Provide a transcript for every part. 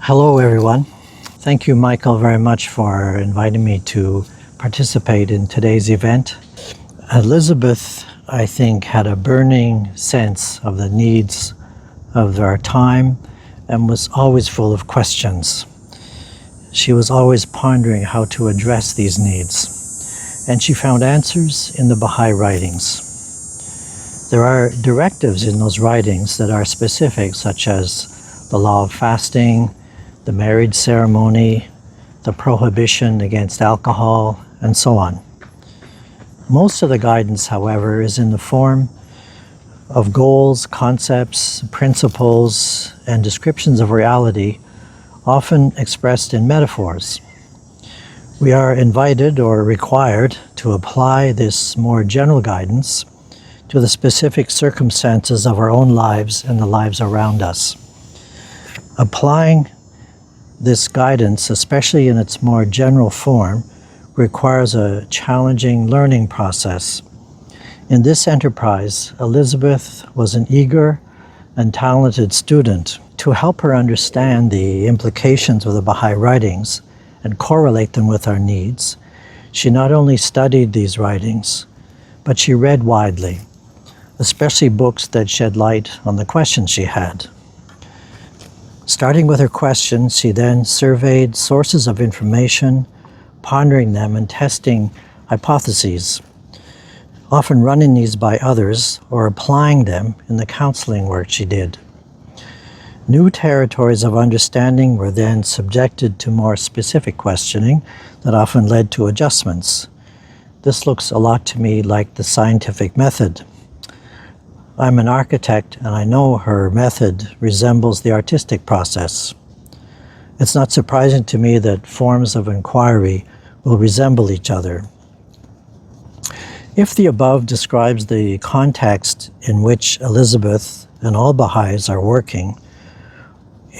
Hello, everyone. Thank you, Michael, very much for inviting me to participate in today's event. Elizabeth, I think, had a burning sense of the needs of our time and was always full of questions. She was always pondering how to address these needs, and she found answers in the Baha'i writings. There are directives in those writings that are specific, such as the law of fasting, the marriage ceremony, the prohibition against alcohol, and so on. Most of the guidance, however, is in the form of goals, concepts, principles, and descriptions of reality, often expressed in metaphors. We are invited or required to apply this more general guidance to the specific circumstances of our own lives and the lives around us. Applying this guidance, especially in its more general form, requires a challenging learning process. In this enterprise, Elizabeth was an eager and talented student. To help her understand the implications of the Baha'i writings and correlate them with our needs, she not only studied these writings, but she read widely, especially books that shed light on the questions she had. Starting with her questions, she then surveyed sources of information, pondering them and testing hypotheses, often running these by others or applying them in the counseling work she did. New territories of understanding were then subjected to more specific questioning that often led to adjustments. This looks a lot to me like the scientific method. I'm an architect, and I know her method resembles the artistic process. It's not surprising to me that forms of inquiry will resemble each other. If the above describes the context in which Elizabeth and all Baha'is are working,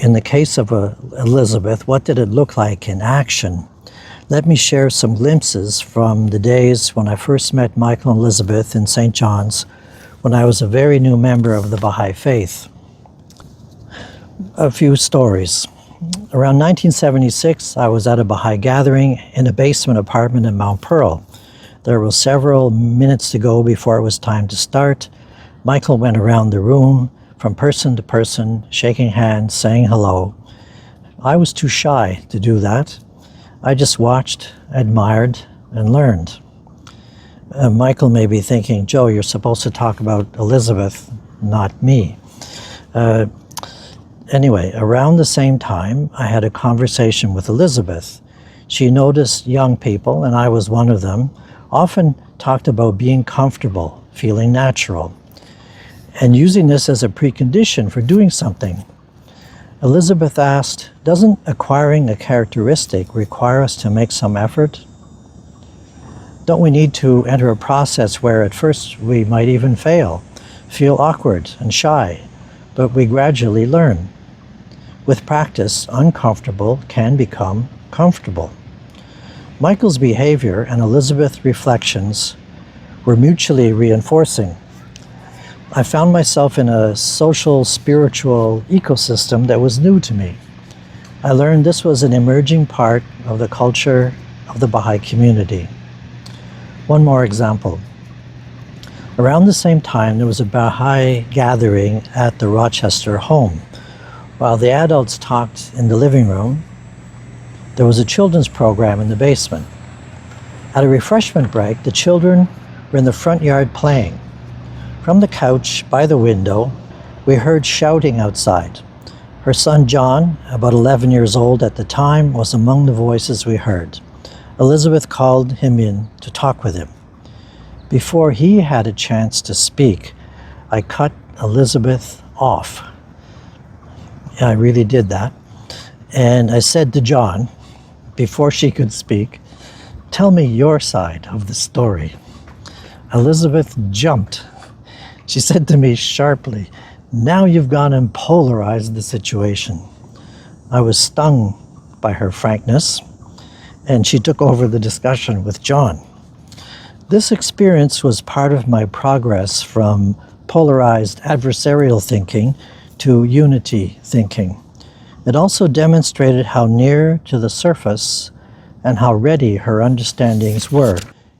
in the case of Elizabeth, what did it look like in action? Let me share some glimpses from the days when I first met Michael and Elizabeth in St. John's, when I was a very new member of the Baha'i faith. A few stories. Around 1976, I was at a Baha'i gathering in a basement apartment in Mount Pearl. There were several minutes to go before it was time to start. Michael went around the room from person to person, shaking hands, saying hello. I was too shy to do that. I just watched, admired, and learned. Michael may be thinking, Joe, you're supposed to talk about Elizabeth, not me. Anyway, around the same time, I had a conversation with Elizabeth. She noticed young people, and I was one of them, often talked about being comfortable, feeling natural, and using this as a precondition for doing something. Elizabeth asked, doesn't acquiring a characteristic require us to make some effort? Don't we need to enter a process where at first we might even fail, feel awkward and shy, but we gradually learn? With practice, uncomfortable can become comfortable. Michael's behavior and Elizabeth's reflections were mutually reinforcing. I found myself in a social, spiritual ecosystem that was new to me. I learned this was an emerging part of the culture of the Baha'i community. One more example. Around the same time, there was a Baha'i gathering at the Rochester home. While the adults talked in the living room, there was a children's program in the basement. At a refreshment break, the children were in the front yard playing. From the couch by the window, we heard shouting outside. Her son John, about 11 years old at the time, was among the voices we heard. Elizabeth called him in to talk with him. Before he had a chance to speak, I cut Elizabeth off. I really did that. And I said to John, before she could speak, tell me your side of the story. Elizabeth jumped. She said to me sharply, now you've gone and polarized the situation. I was stung by her frankness, and she took over the discussion with John. This experience was part of my progress from polarized adversarial thinking to unity thinking. It also demonstrated how near to the surface and how ready her understandings were.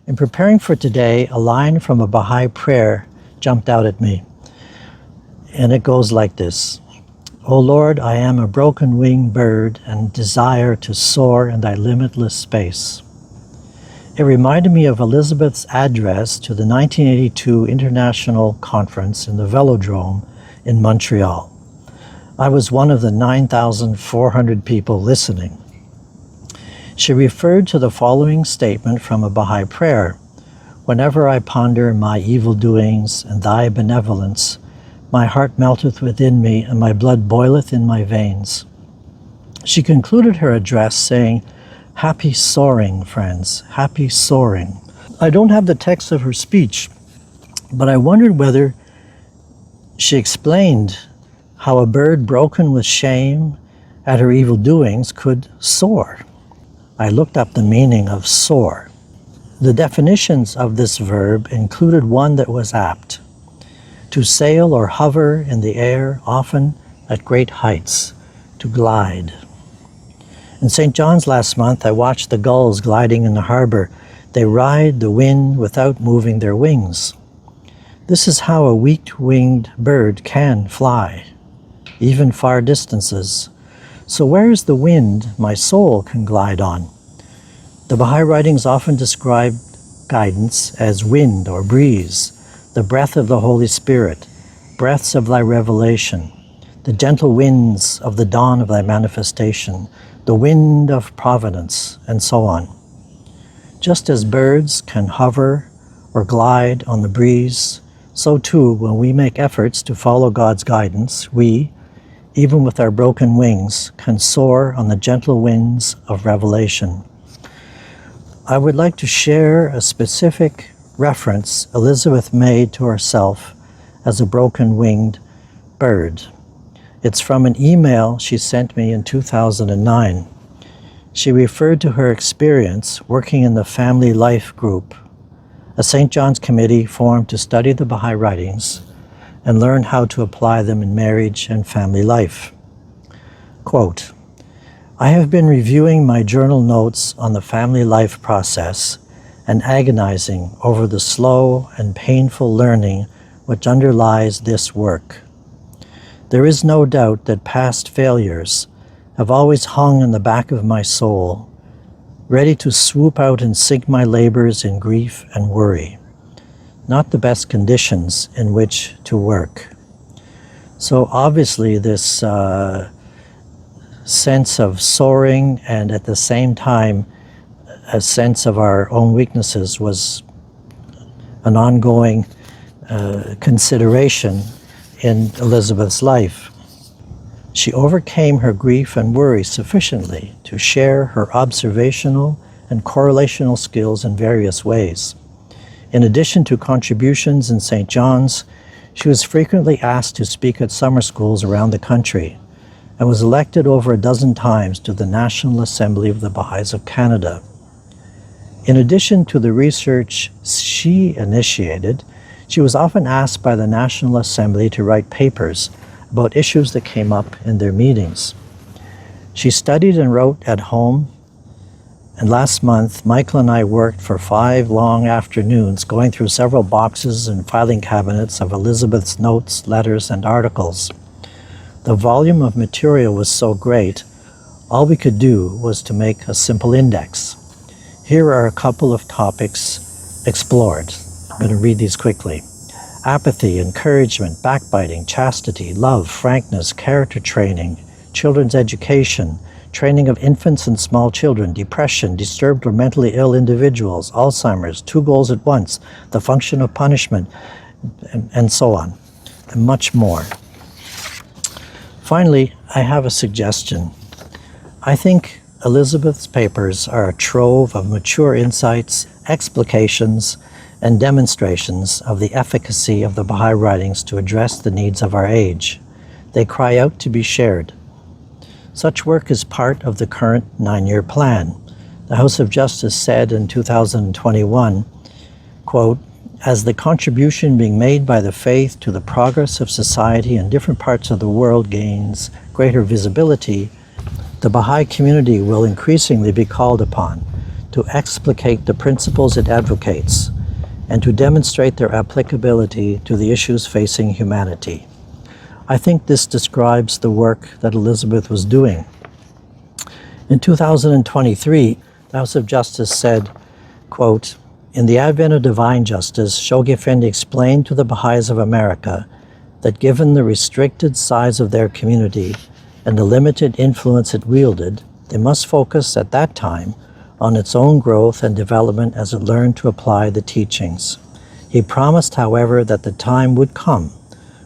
In preparing for today, a line from a Baha'i prayer jumped out at me, and it goes like this. O Lord, I am a broken-winged bird and desire to soar in thy limitless space. It reminded me of Elizabeth's address to the 1982 International Conference in the Velodrome in Montreal. I was one of the 9,400 people listening. She referred to the following statement from a Baha'i prayer. Whenever I ponder my evil doings and thy benevolence, my heart melteth within me, and my blood boileth in my veins. She concluded her address saying, happy soaring, friends, happy soaring. I don't have the text of her speech, but I wondered whether she explained how a bird broken with shame at her evil doings could soar. I looked up the meaning of soar. The definitions of this verb included one that was apt. To sail or hover in the air, often at great heights, to glide. In St. John's last month, I watched the gulls gliding in the harbor. They ride the wind without moving their wings. This is how a weak-winged bird can fly, even far distances. So where is the wind my soul can glide on? The Baha'i writings often describe guidance as wind or breeze, the breath of the Holy Spirit, breaths of thy revelation, the gentle winds of the dawn of thy manifestation, the wind of providence, and so on. Just as birds can hover or glide on the breeze, so too, when we make efforts to follow God's guidance, we, even with our broken wings, can soar on the gentle winds of revelation. I would like to share a specific reference Elizabeth made to herself as a broken-winged bird. It's from an email she sent me in 2009. She referred to her experience working in the Family Life Group, a St. John's committee formed to study the Baha'i writings and learn how to apply them in marriage and family life. Quote, I have been reviewing my journal notes on the family life process and agonizing over the slow and painful learning which underlies this work. There is no doubt that past failures have always hung in the back of my soul, ready to swoop out and sink my labors in grief and worry. Not the best conditions in which to work. So obviously this sense of soaring and at the same time a sense of our own weaknesses was an ongoing consideration in Elizabeth's life. She overcame her grief and worry sufficiently to share her observational and correlational skills in various ways. In addition to contributions in St. John's, she was frequently asked to speak at summer schools around the country and was elected over a dozen times to the National Assembly of the Baha'is of Canada. In addition to the research she initiated, she was often asked by the National Assembly to write papers about issues that came up in their meetings. She studied and wrote at home, and last month, Michael and I worked for 5 long afternoons going through several boxes and filing cabinets of Elizabeth's notes, letters, and articles. The volume of material was so great, all we could do was to make a simple index. Here are a couple of topics explored. I'm going to read these quickly. Apathy, encouragement, backbiting, chastity, love, frankness, character training, children's education, training of infants and small children, depression, disturbed or mentally ill individuals, Alzheimer's, 2 goals at once, the function of punishment, and so on, and much more. Finally, I have a suggestion. I think Elizabeth's papers are a trove of mature insights, explications, and demonstrations of the efficacy of the Baha'i writings to address the needs of our age. They cry out to be shared. Such work is part of the current 9-year plan. The House of Justice said in 2021, quote, as the contribution being made by the faith to the progress of society in different parts of the world gains greater visibility, the Baha'i community will increasingly be called upon to explicate the principles it advocates and to demonstrate their applicability to the issues facing humanity. I think this describes the work that Elizabeth was doing. In 2023, the House of Justice said, quote, "In the advent of divine justice, Shoghi Effendi explained to the Baha'is of America that given the restricted size of their community and the limited influence it wielded, they must focus at that time on its own growth and development as it learned to apply the teachings. He promised, however, that the time would come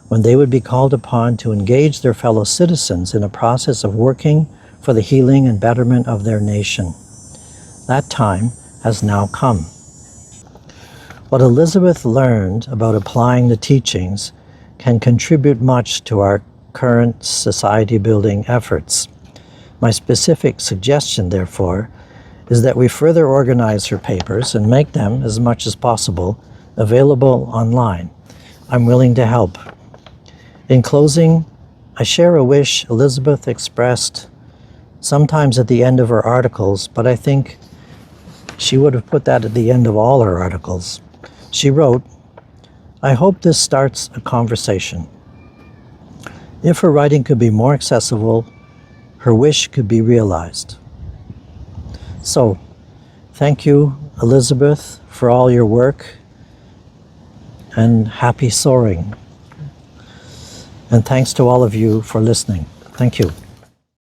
when they would be called upon to engage their fellow citizens in a process of working for the healing and betterment of their nation. That time has now come." What Elizabeth learned about applying the teachings can contribute much to our current society-building efforts. My specific suggestion, therefore, is that we further organize her papers and make them, as much as possible, available online. I'm willing to help. In closing, I share a wish Elizabeth expressed sometimes at the end of her articles, but I think she would have put that at the end of all her articles. She wrote, "I hope this starts a conversation. If her writing could be more accessible, her wish could be realized." So, thank you, Elizabeth, for all your work, and happy soaring. And thanks to all of you for listening. Thank you.